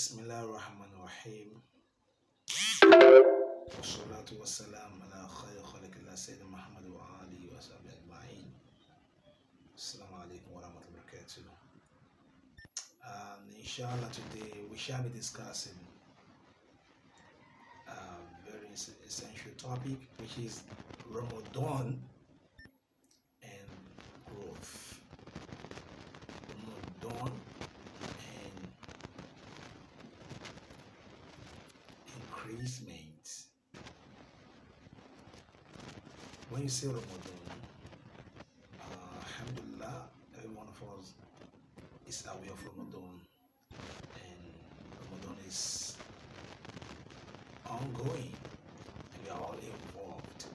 Bismillahirrahmanirrahim. Wassalatu wassalam ala khayr khalqillah Sayyidina Muhammad wa alihi wa sahbihi ajma'in. Assalamu alaikum wa rahmatullahi wa barakatuh. And inshallah today we shall be discussing a very essential topic, which is Ramadan and growth. Ramadan and increasement. When you say Ramadan, alhamdulillah, every one of us is aware of Ramadan, and Ramadan is ongoing, and we are all involved.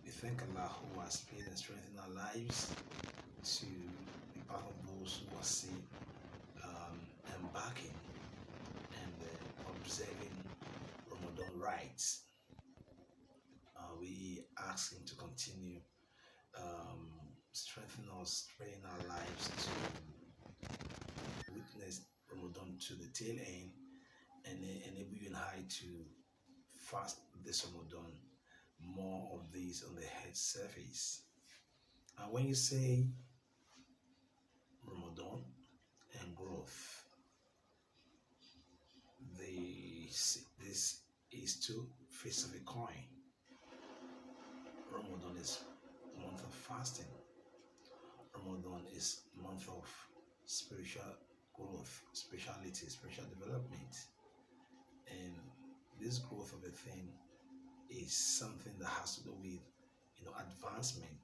We thank Allah who has paid and strengthened our lives to be part of those who are still embarking and observing Ramadan rites. We ask Him to continue strengthen us, train our lives to witness Ramadan to the tail end, and enable you and I to fast this Ramadan, more of these on the head surface. And when you say Ramadan and growth, this is two faces of a coin. Ramadan is month of fasting. Ramadan is month of spiritual growth, spirituality, spiritual development. And this growth of a thing is something that has to do with, advancement,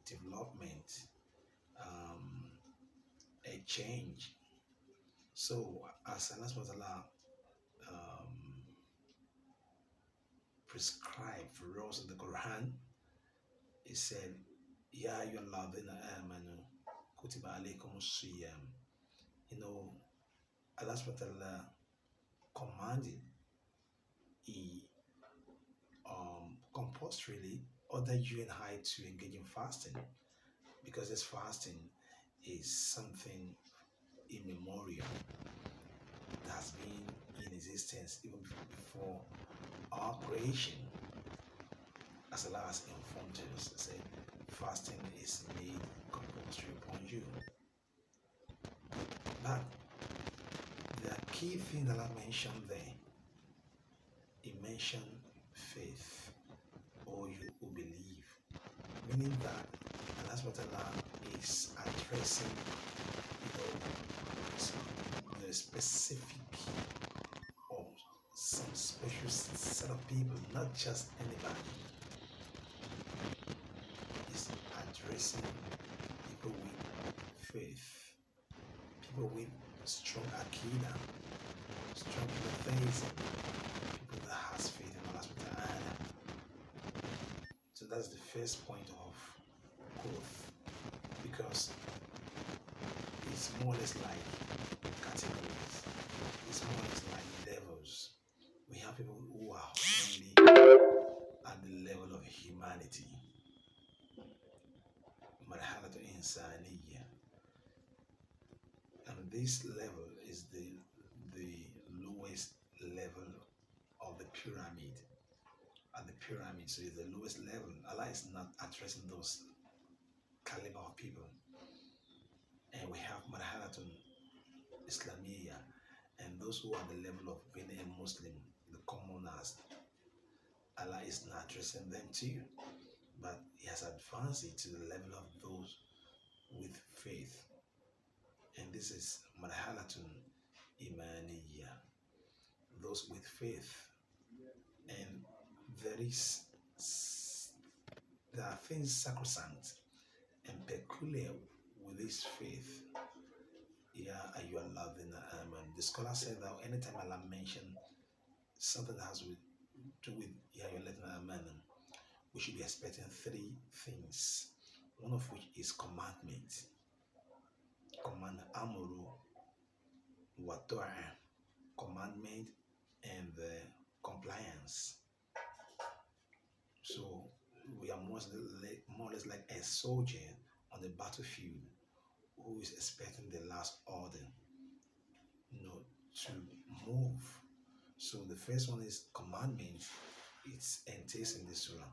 development, a change. So as Allah subhanahu wa ta'ala prescribed for us in the Quran, He said, Ya ayyuhalladhina amanu kutiba alaykumus siyam. Allah subhanahu wa ta'ala commanded, He compulsorily ordered you and I to engage in fasting, because this fasting is something immemorial that has been in existence even before our creation. As Allah has informed us, said fasting is made compulsory upon you. But the key thing that I mentioned there, He mentioned faith, or you who believe, meaning that Allah subhanahu wa ta'ala is addressing the specific or some special set of people, not just anybody. Is addressing people with faith, people with strong akida, strong monotheism, people that has faith in Allah subhanahu wa ta'ala. So that's the first point of growth, because it's more or less like categories, it's more or less like levels. We have people who are only at the level of humanity, marhalatu insaniya, and this level is the lowest level of the pyramid. At the pyramid, so it's the lowest level. Allah is not addressing those caliber of people. And we have marhalatun Islamiyya, and those who are at the level of being a Muslim, the commoners. Allah is not addressing them too, but He has advanced it to the level of those with faith. And this is marhalatun imaniyya, those with faith. And there are things sacrosanct and peculiar with this faith. Ya ayyuhalladhina amanu. The scholar said that anytime Allah mentioned something that has to do with Ya ayyuhalladhina amanu, we should be expecting three things. One of which is commandment. Amru wa ta'a, commandment and compliance. So we are more or less like a soldier on the battlefield who is expecting the last order, to move. So the first one is commandment. It's entails in this surah.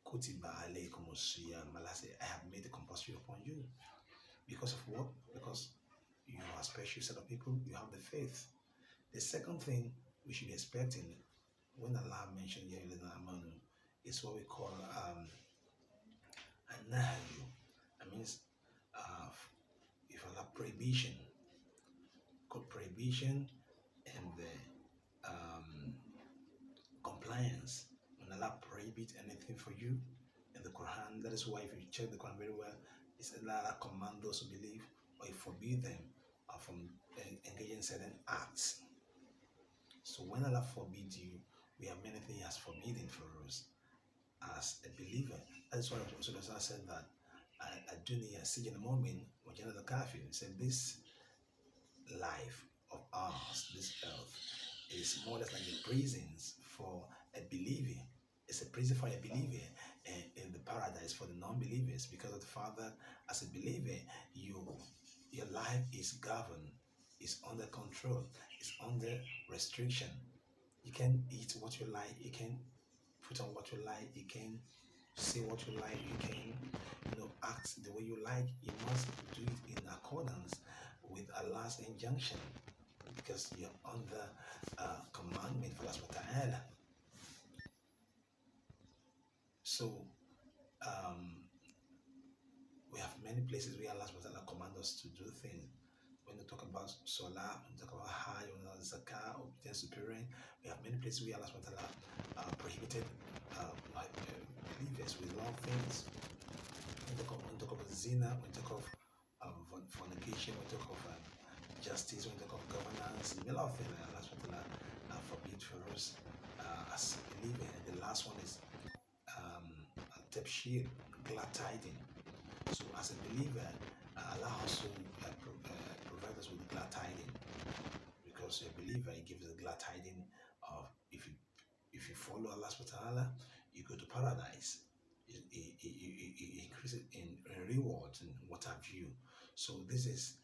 Kutiba alaykum siyam. Allah said, I have made it compulsory upon you. Because of what? Because you are a special set of people, you have the faith. The second thing we should be expecting when Allah mentioned Yahilina Amanu is what we call a nahyu. That means uh, if Allah prohibition, called prohibition and the compliance. When Allah prohibit anything for you in the Quran, that is why if you check the Quran very well, it says Allah command those who believe or forbid them from engaging in certain acts. So when Allah forbids you, we have many things He has forbidden for us as a believer. That is why Rasulullah said that Adunia Sijin Moment, Wajana the Kafir said this life of ours, this earth, is more or less like the prisons for a believer. It's a prison for a believer, and in the paradise for the non-believers. Because of the Father, as a believer, your life is governed, is under control, is under restriction. You can eat what you like, you can put on what you like, you can say what you like, you can act the way you like. You must do it in accordance with Allah's injunction, because you're under commandment for Allah subhanahu wa ta'ala. So we have many places where Allah subhanahu wa ta'ala commands us to do things. When we talk about Salah, when we talk about Hajj, when we talk about Zakah, obedience to parents, we have many places where Allah subhanahu wa ta'ala prohibited believers with wrong things. When we talk about zina, when we talk of fornication, when we talk of justice, when we talk of governance, a lot of things that Allah subhanahu wa ta'ala forbid for us as believers. And the last one is tabshir, glad tidings. So as a believer, Allah also provides us with glad tidings, because you're a believer, He gives us glad tidings of if you follow Allah subhanahu wa ta'ala, you go to paradise. It increases in rewards and what have you. So this is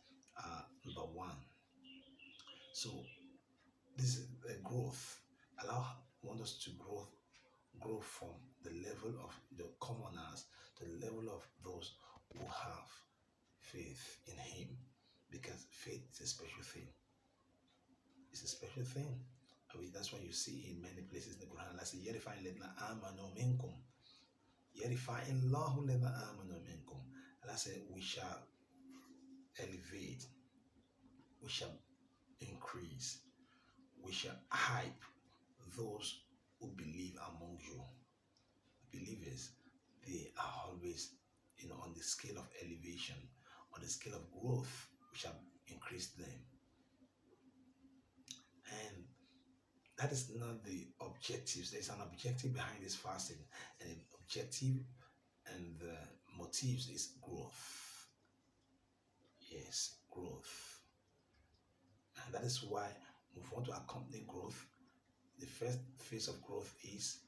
number one. So this is a growth. Allah wants us to grow from the level of the commoners to the level of those who have faith in Him, because faith is a special thing. It's a special thing. That's why you see in many places in the Quran, Allah says, "Yarfa alladhina amanu minkum." Yarfa Allahu alladhina amanu minkum. Allah said, we shall elevate, we shall increase, we shall hype those who believe among you. Believers, they are always on the scale of elevation, on the scale of growth. We shall increase them. And that is not the objective. There's an objective behind this fasting, and the objective and the motives is growth. Yes, growth. And that is why we want to accompany growth. The first phase of growth is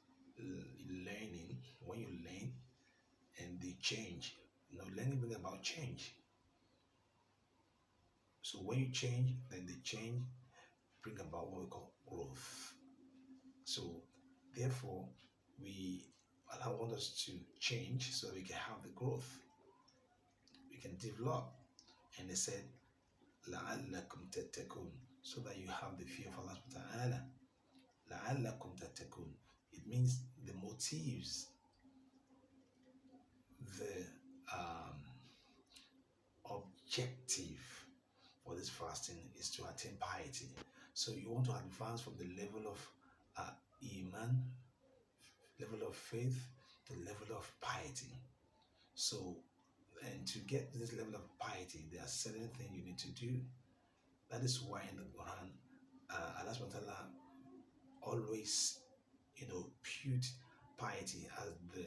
learning. When you learn and the change, learning brings about change. So when you change, then the change bring about what we call growth. So therefore, Allah wants us to change so that we can have the growth, we can develop. And He said, لَعَلَّكُمْ تَتَّقُونَ, so that you have the fear of Allah subhanahu wa ta'ala. لَعَلَّكُمْ تَتَّقُونَ. It means the motives, the objective for this fasting is to attain piety. So you want to advance from the level of iman, level of faith, to the level of piety. So, and to get to this level of piety, there are certain things you need to do. That is why in the Quran, Allah subhanahu wa ta'ala always, put piety as the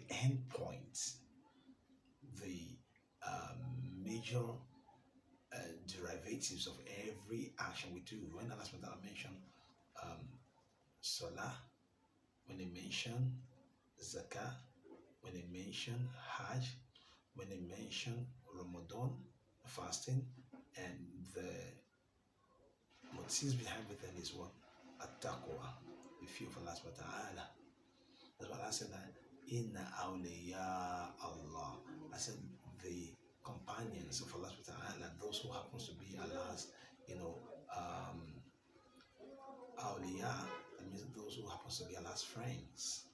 end point, the major derivatives of every action we do. When Allah subhanahu wa ta'ala mentioned Salah, when He mentioned Zakah, when He mentioned Hajj, when He mentioned Ramadan, fasting, and the But since behind everything is what? At-taqwa, the fear of Allah subhanahu wa ta'ala. That's what I said that inna awliya Allah. I said the companions of Allah subhanahu wa ta'ala, those who happens to be Allah's, awliya, that means those who happens to be Allah's friends.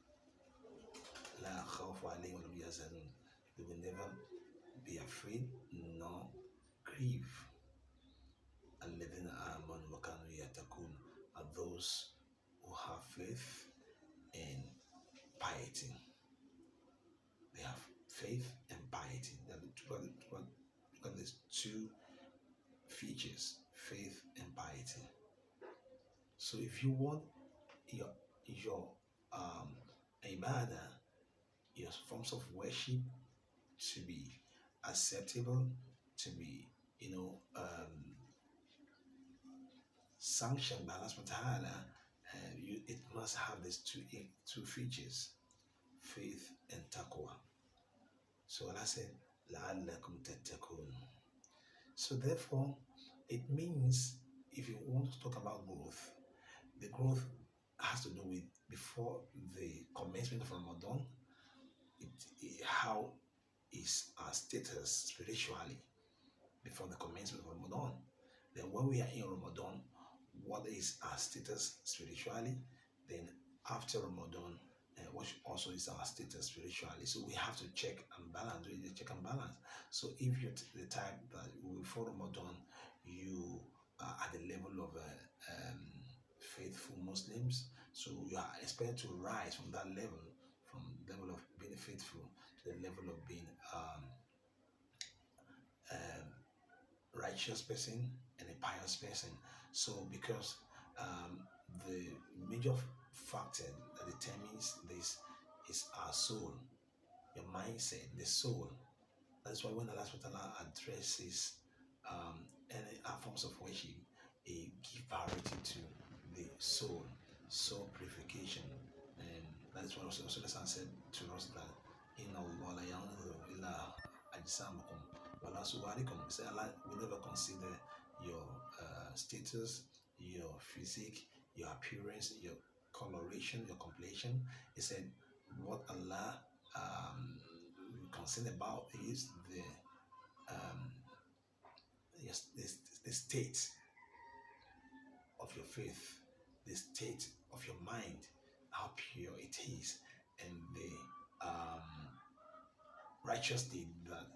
La khawfu alayhim wa lahum yahzanun. They will never be afraid nor grieve. Alladhina amanu wa kanu yattaqun, are those who have faith and piety. They have faith and piety. Look at these two features, faith and piety. So if you want your ibadah, your forms of worship to be acceptable, to be sanctioned by Allah subhanahu wa ta'ala, it must have these two features, faith and taqwa. So Allah said, لَعَلَّكُمْ تَتَّقُونَ. So therefore, it means if you want to talk about growth, the growth has to do with before the commencement of Ramadan, how is our status spiritually before the commencement of Ramadan. Then when we are in Ramadan, what is our status spiritually? Then after Ramadan, what also is our status spiritually? So we have to check and balance, do the check and balance. So if you're the type that before Ramadan, you are at the level of faithful Muslims, so you are expected to rise from that level, from the level of being faithful to the level of being righteous person and a pious person. So because the major factor that determines this is our soul, your mindset, the soul. That's why when Allah subhanahu wa ta'ala addresses any forms of worship, He gives priority to the soul purification. And that is what also Hassan said to us that inna Allah la yanzuru ila ajsamakum wala suwarikum. Say Allah will never consider your status, your physique, your appearance, your coloration, your complexion. He said what Allah concerned about is the state of your faith, the state of your mind, how pure it is, and the righteous deed that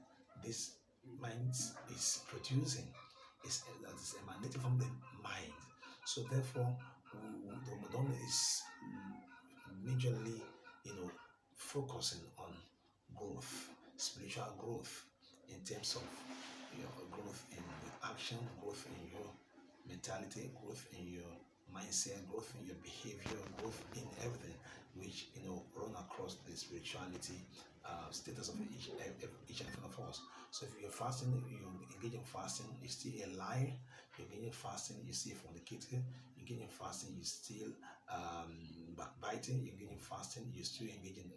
this mind is producing that is emanating from the mind. So therefore, the Ramadan is majorly, focusing on growth, spiritual growth, in terms of your growth in your action, growth in your mentality, growth in your mindset, growth in your behavior, growth in everything, which run across the spirituality status of each and every one of us. So if you're fasting, you engage in fasting, you still a liar. You engage in fasting, you still fornicating. You engage in fasting, you still backbiting. You engage in fasting, you still engage in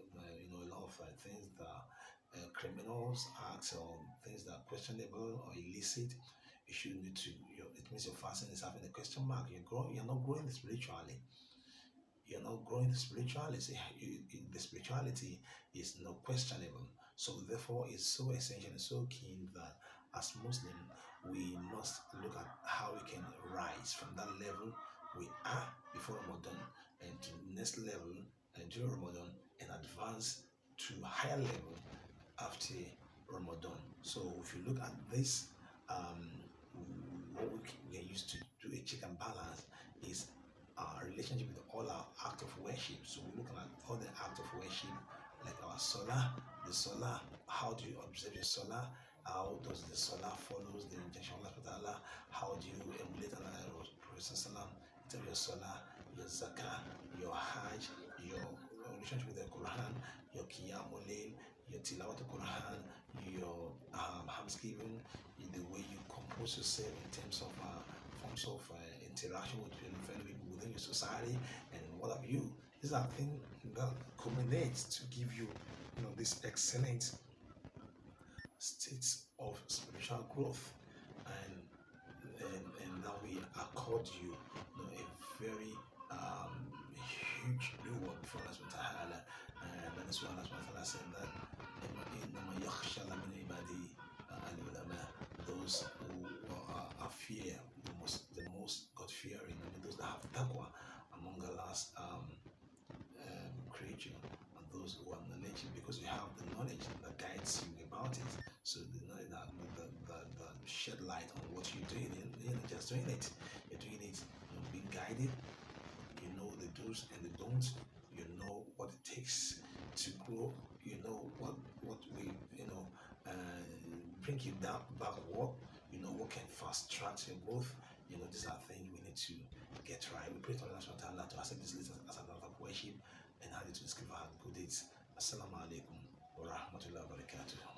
a lot of things that criminals acts, or things that are questionable or illicit. You should need to. It means your fasting is having a question mark. You're not growing spiritually. You're not growing spiritually. The spirituality is not questionable. So therefore, it's so essential and so keen that as Muslim, we must look at how we can rise from that level we are before Ramadan and to the next level during Ramadan, and advance to higher level after Ramadan. So if you look at this, what we are used to do a check and balance is our relationship with all our act of worship. So we're looking at all the act of worship, like our salah, the salah. How do you observe your salah? How does the salah follows the injunction of Allah? How do you emulate Allah, Prophet Sallam, in terms of your salah, your zakah, your hajj, your relationship with the Quran, your qiyamul layl, your tilawat Quran, your almsgiving, the way you compose yourself in terms of forms of interaction with fellow people within your society, and what have you. These are things that culminate to give you, this excellent states of spiritual growth, and that we accord reward you, a very huge reward before Allah subhanahu wa ta'ala. And that is why Allah subhanahu wa ta'ala said that إِنَّمَا يَخْشَى مِنْ عِبَادِهِ الْعُلَمَاء, those who are fear, the most God-fearing, those that have taqwa among Allah's creature, and those who are knowledgeable, because you have the knowledge that guides you about it. So the knowledge that shed light on what you're doing, you're not just doing it, you're doing it, being guided. You know the do's and the don'ts. You know what it takes to grow. You know what will bring you down backward. You know what can fast track your growth. These are things we need to get right. We pray to Allah subhanahu wa ta'ala to accept this list as an act of worship and add it to the script of our good deeds. Assalamu alaikum wa rahmatullahi wa barakatuh.